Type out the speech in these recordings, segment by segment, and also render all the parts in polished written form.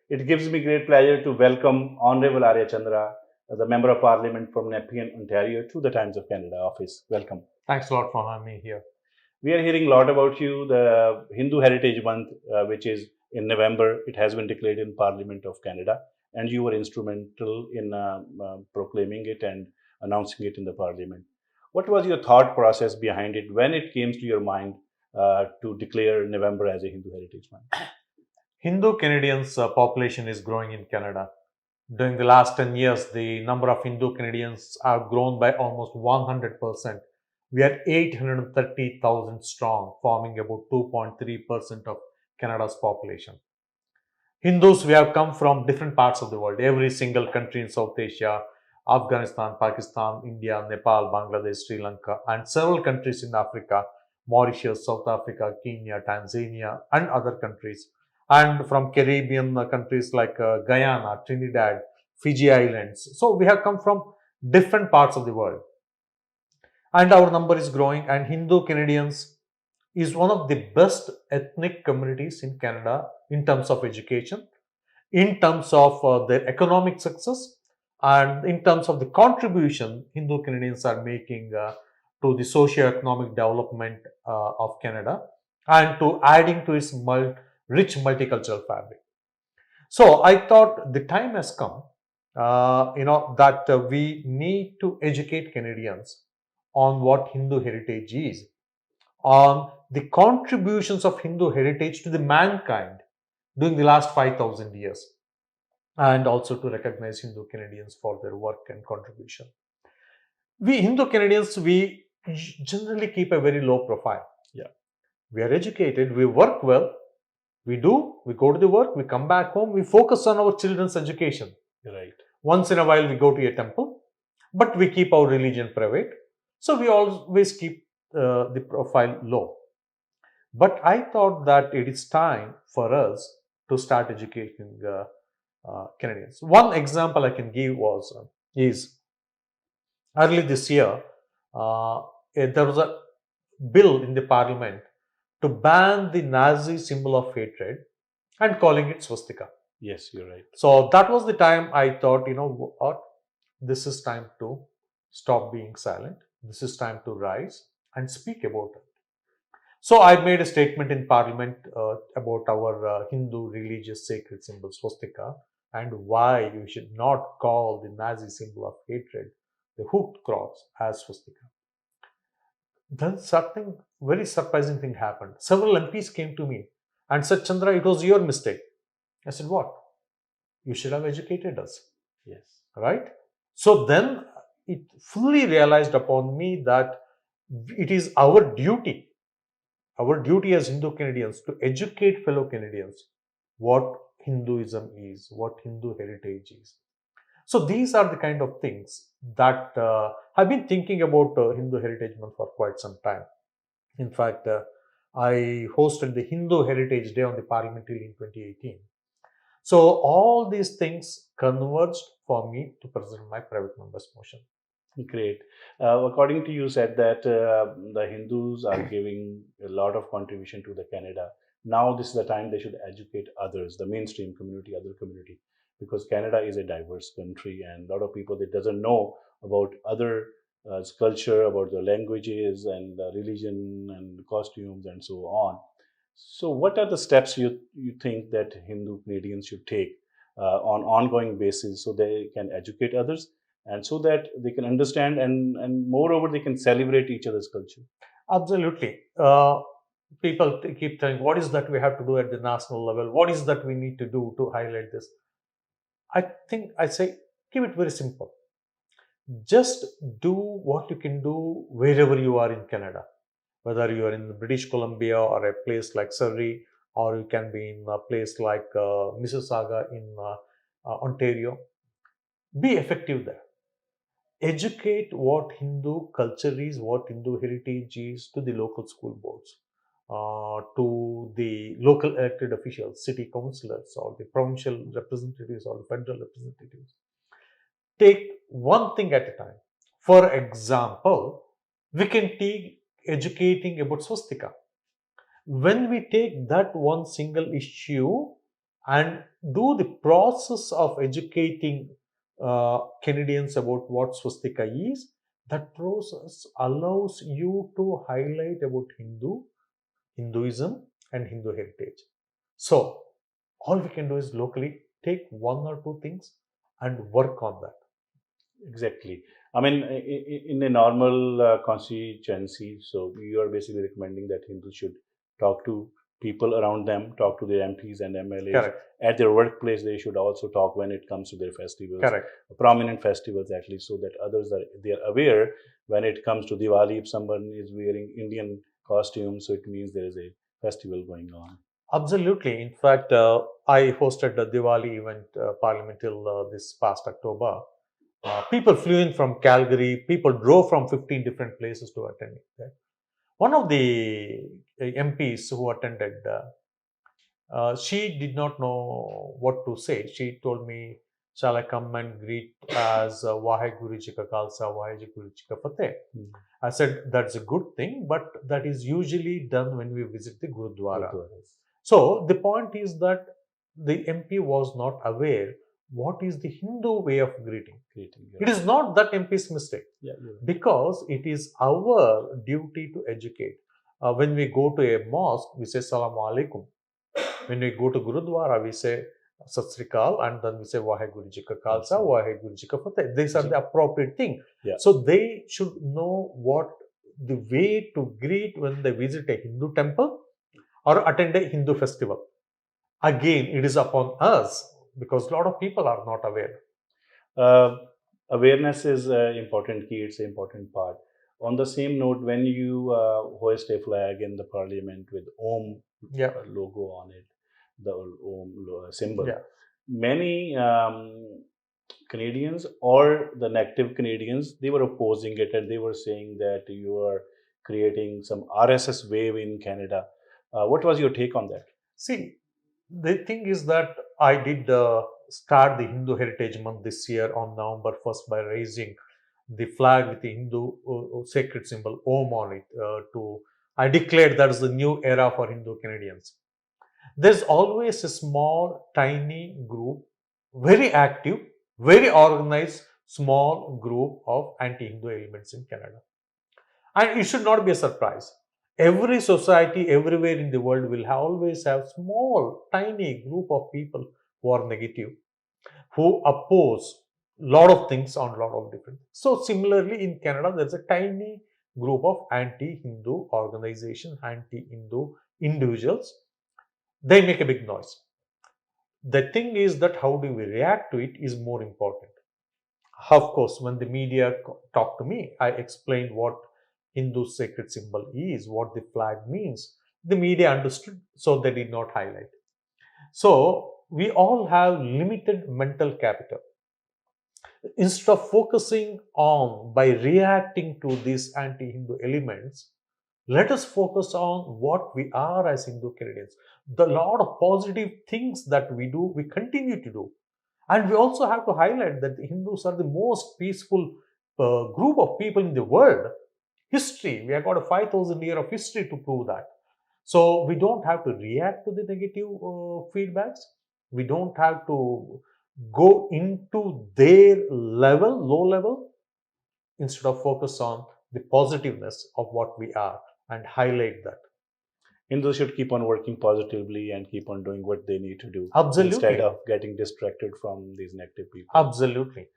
It gives me great pleasure to welcome Honorable Arya Chandra, the Member of Parliament from Nepean, Ontario, to the Times of Canada office. Welcome. Thanks a lot for having me here. We are hearing a lot about you. The Hindu Heritage Month, which is in November, it has been declared in Parliament of Canada, and you were instrumental in proclaiming it and announcing it in the Parliament. What was your thought process behind it when it came to your mind to declare November as a Hindu Heritage Month? Hindu Canadians population is growing in Canada. During the last 10 years, the number of Hindu Canadians have grown by almost 100%. We are 830,000 strong, forming about 2.3% of Canada's population. Hindus, we have come from different parts of the world, every single country in South Asia, Afghanistan, Pakistan, India, Nepal, Bangladesh, Sri Lanka, and several countries in Africa, Mauritius, South Africa, Kenya, Tanzania, and other countries. And from Caribbean countries like Guyana, Trinidad, Fiji Islands. So we have come from different parts of the world. And our number is growing, and Hindu Canadians is one of the best ethnic communities in Canada in terms of education, in terms of their economic success, and in terms of the contribution Hindu Canadians are making to the socio-economic development of Canada and to adding to its rich multicultural fabric. So I thought the time has come, that we need to educate Canadians on what Hindu heritage is, on the contributions of Hindu heritage to the mankind during the last 5,000 years, and also to recognize Hindu Canadians for their work and contribution. We Hindu Canadians, we generally keep a very low profile. Yeah. We are educated, we work well, we go to the work, we come back home, we focus on our children's education. Right. Once in a while, we go to a temple, but we keep our religion private. So we always keep the profile low. But I thought that it is time for us to start educating Canadians. One example I can give is early this year, there was a bill in the parliament to ban the Nazi symbol of hatred and calling it swastika. Yes, you're right. So that was the time I thought, what? This is time to stop being silent. This is time to rise and speak about it. So I made a statement in Parliament about our Hindu religious sacred symbol swastika and why you should not call the Nazi symbol of hatred, the hooked cross, as swastika. Then something very surprising thing happened. Several MPs came to me and said, Chandra, it was your mistake. I said, what? You should have educated us. Yes. Right? So then it fully realized upon me that it is our duty as Hindu Canadians to educate fellow Canadians what Hinduism is, what Hindu heritage is. So these are the kind of things that I've been thinking about Hindu Heritage Month for quite some time. In fact, I hosted the Hindu Heritage Day on the Parliament Hill in 2018. So all these things converged for me to present my private members motion. Great. According to you, said that the Hindus are giving a lot of contribution to the Canada. Now this is the time they should educate others, the mainstream community, other community, because Canada is a diverse country and a lot of people that doesn't know about other culture, about the languages and the religion and costumes and so on. So, what are the steps you think that Hindu Canadians should take on ongoing basis so they can educate others and so that they can understand and moreover they can celebrate each other's culture? Absolutely. People keep telling, what is that we have to do at the national level? What is that we need to do to highlight this? I think I say, keep it very simple. Just do what you can do wherever you are in Canada, whether you are in British Columbia or a place like Surrey, or you can be in a place like Mississauga in Ontario. Be effective there. Educate what Hindu culture is, what Hindu heritage is to the local school boards, to the local elected officials, city councillors, or the provincial representatives, or the federal representatives. Take one thing at a time. For example, we can take educating about swastika. When we take that one single issue and do the process of educating Canadians about what swastika is. That process allows you to highlight about Hinduism, and Hindu heritage. So, all we can do is locally take one or two things and work on that. Exactly. I mean, in a normal constituency, so you are basically recommending that Hindus should talk to people around them, talk to their MPs and MLAs. Correct. At their workplace, they should also talk when it comes to their festivals, Correct. prominent festivals at least, so that others are they are aware when it comes to Diwali. If someone is wearing Indian costume, so it means there is a festival going on. Absolutely. In fact, I hosted the Diwali event parliament till this past October. People flew in from Calgary. People drove from 15 different places to attend it. Right? One of the MPs who attended, she did not know what to say. She told me, "Shall I come and greet as Waheguru Ji Ka Khalsa, Waheguru Ji Ka Fateh?" Mm. I said, "That's a good thing, but that is usually done when we visit the Gurudwara." Gurdwaras. So the point is that the MP was not aware what is the Hindu way of greeting. Greeting, It is not that MP's mistake, yeah, you're right. because it is our duty to educate. When we go to a mosque, we say Salaam Alaikum. When we go to Gurudwara, we say Sat Sri Akal, and then we say Waheguru Ji Ka Khalsa, Waheguru Ji Ka Fateh. These are the appropriate thing. Yeah. So they should know what the way to greet when they visit a Hindu temple or attend a Hindu festival. Again, it is upon us, because a lot of people are not aware. Awareness is an important key, it's an important part. On the same note, when you hoist a flag in the parliament with Om Yeah. logo on it, the Om symbol, Yeah. many Canadians or the negative Canadians, they were opposing it and they were saying that you are creating some RSS wave in Canada. What was your take on that? See, the thing is that I did start the Hindu Heritage Month this year on November 1st by raising the flag with the Hindu sacred symbol Om on it. I declared that is the new era for Hindu Canadians. There's always a small, tiny group, very active, very organized, small group of anti-Hindu elements in Canada. And it should not be a surprise. Every society, everywhere in the world will always have small, tiny group of people who are negative, who oppose lot of things on lot of different. So similarly in Canada, there's a tiny group of anti-Hindu organization, anti-Hindu individuals. They make a big noise. The thing is that how do we react to it is more important. Of course, when the media talked to me, I explained what Hindu sacred symbol is, what the flag means. The media understood, so they did not highlight. So we all have limited mental capital. Instead of focusing on by reacting to these anti-Hindu elements, let us focus on what we are as Hindu Canadians. The lot of positive things that we do, we continue to do. And we also have to highlight that the Hindus are the most peaceful group of people in the world. History, we have got a 5,000 year of history to prove that. So we don't have to react to the negative feedbacks. We don't have to go into their level, low level, instead of focus on the positiveness of what we are and highlight that. Hindus should keep on working positively and keep on doing what they need to do. Absolutely. Instead of getting distracted from these negative people. Absolutely.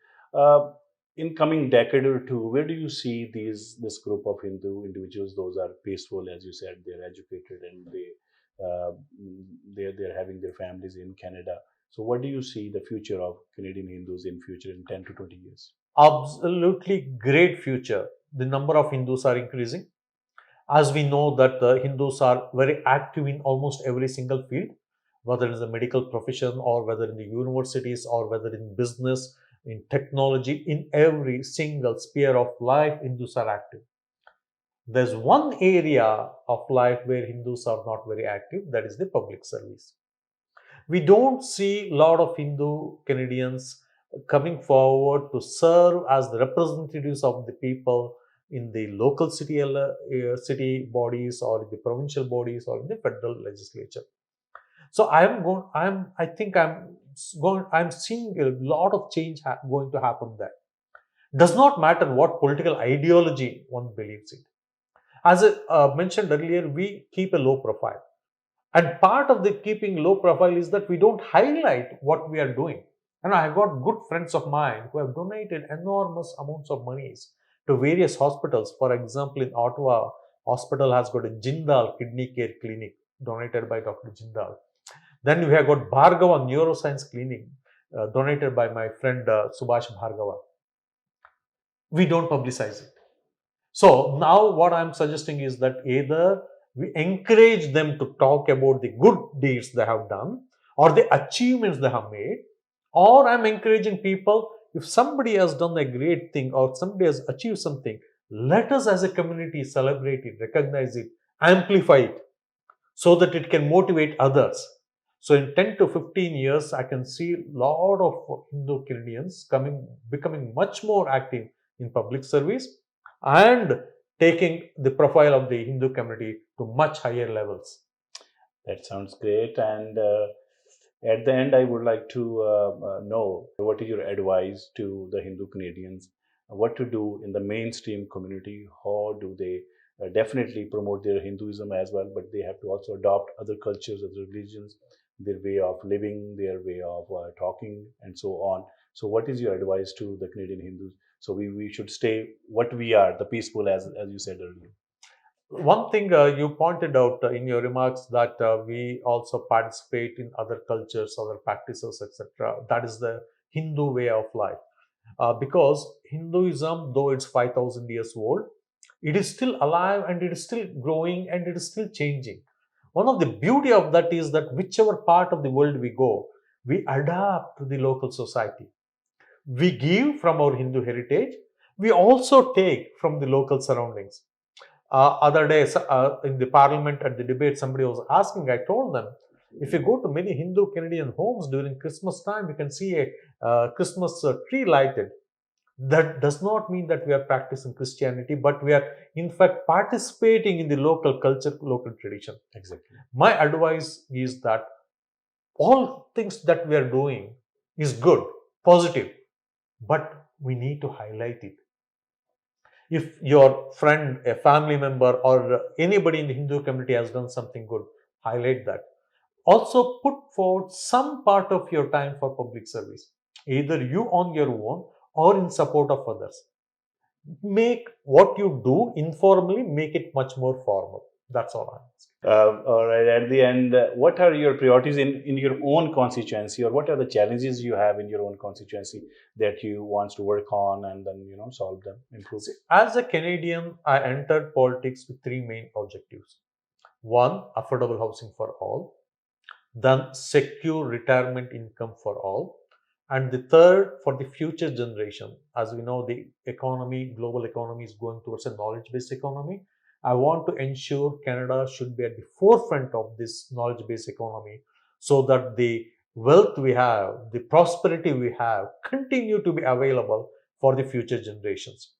In coming decade or two, where do you see this group of Hindu individuals? Those are peaceful, as you said, they're educated and they're having their families in Canada. So, what do you see the future of Canadian Hindus in future in 10 to 20 years? Absolutely great future. The number of Hindus are increasing. As we know that the Hindus are very active in almost every single field, whether in the medical profession or whether in the universities or whether in business, in technology, in every single sphere of life, Hindus are active. There's one area of life where Hindus are not very active, that is the public service. We don't see a lot of Hindu Canadians coming forward to serve as the representatives of the people in the local city bodies or in the provincial bodies or in the federal legislature. So I think I'm seeing a lot of change going to happen there. Does not matter what political ideology one believes in. As I mentioned earlier, we keep a low profile. And part of the keeping low profile is that we don't highlight what we are doing. And I have got good friends of mine who have donated enormous amounts of monies to various hospitals. For example, in Ottawa, hospital has got a Jindal kidney care clinic donated by Dr. Jindal. Then we have got Bhargava Neuroscience Clinic donated by my friend Subhash Bhargava. We don't publicize it. So now what I'm suggesting is that either we encourage them to talk about the good deeds they have done or the achievements they have made, or I'm encouraging people, if somebody has done a great thing or somebody has achieved something, let us as a community celebrate it, recognize it, amplify it so that it can motivate others. So in 10 to 15 years, I can see a lot of Hindu Canadians becoming much more active in public service and taking the profile of the Hindu community to much higher levels. That sounds great. And at the end, I would like to know what is your advice to the Hindu Canadians, what to do in the mainstream community, how do they definitely promote their Hinduism as well, but they have to also adopt other cultures, other religions, their way of living, their way of talking, and so on. So, what is your advice to the Canadian Hindus? So, we should stay what we are, the peaceful, as you said earlier. One thing you pointed out in your remarks that we also participate in other cultures, other practices, etc. That is the Hindu way of life. Because Hinduism, though it's 5,000 years old, it is still alive and it is still growing and it is still changing. One of the beauty of that is that whichever part of the world we go, we adapt to the local society. We give from our Hindu heritage. We also take from the local surroundings. Other days in the parliament at the debate, somebody was asking, I told them, if you go to many Hindu Canadian homes during Christmas time, you can see a Christmas tree lighted. That does not mean that we are practicing Christianity, but we are in fact participating in the local culture, local tradition. Exactly. My advice is that all things that we are doing is good, positive, but we need to highlight it. If your friend, a family member, or anybody in the Hindu community has done something good, highlight that. Also, put forward some part of your time for public service, either you on your own or in support of others. Make what you do informally, make it much more formal. That's all I'm asking. All right. At the end, what are your priorities in your own constituency, or what are the challenges you have in your own constituency that you want to work on and then solve them, improve? See, as a Canadian, I entered politics with three main objectives. One, affordable housing for all. Then, secure retirement income for all. And the third, for the future generation. As we know, the economy, global economy is going towards a knowledge-based economy. I want to ensure Canada should be at the forefront of this knowledge-based economy so that the wealth we have, the prosperity we have, continue to be available for the future generations.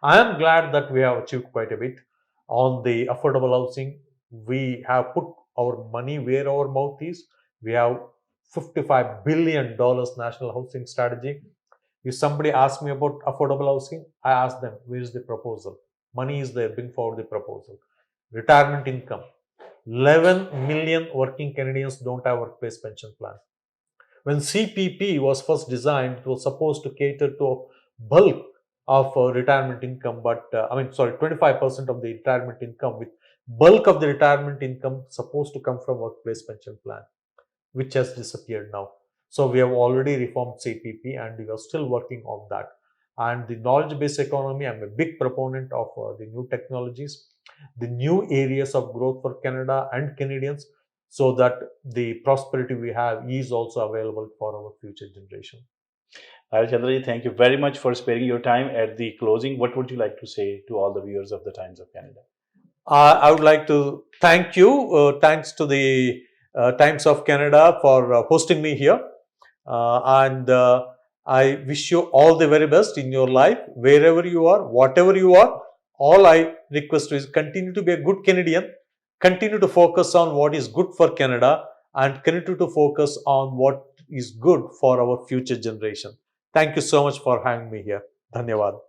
I am glad that we have achieved quite a bit on the affordable housing. We have put our money where our mouth is. We have $55 billion national housing strategy. If somebody asks me about affordable housing, I ask them, where is the proposal? Money is there, bring forward the proposal. Retirement income. 11 million working Canadians don't have workplace pension plan. When CPP was first designed, it was supposed to cater to bulk of retirement income, but 25% of the retirement income, with bulk of the retirement income supposed to come from workplace pension plan, which has disappeared now. So we have already reformed CPP and we are still working on that. And the knowledge-based economy, I'm a big proponent of the new technologies, the new areas of growth for Canada and Canadians, so that the prosperity we have is also available for our future generation. Chandraji, thank you very much for sparing your time. At the closing, what would you like to say to all the viewers of the Times of Canada? I would like to thank you. Thanks to the Times of Canada for hosting me here. And I wish you all the very best in your life, wherever you are, whatever you are. All I request is continue to be a good Canadian, continue to focus on what is good for Canada, and continue to focus on what is good for our future generation. Thank you so much for having me here. Dhanyawad.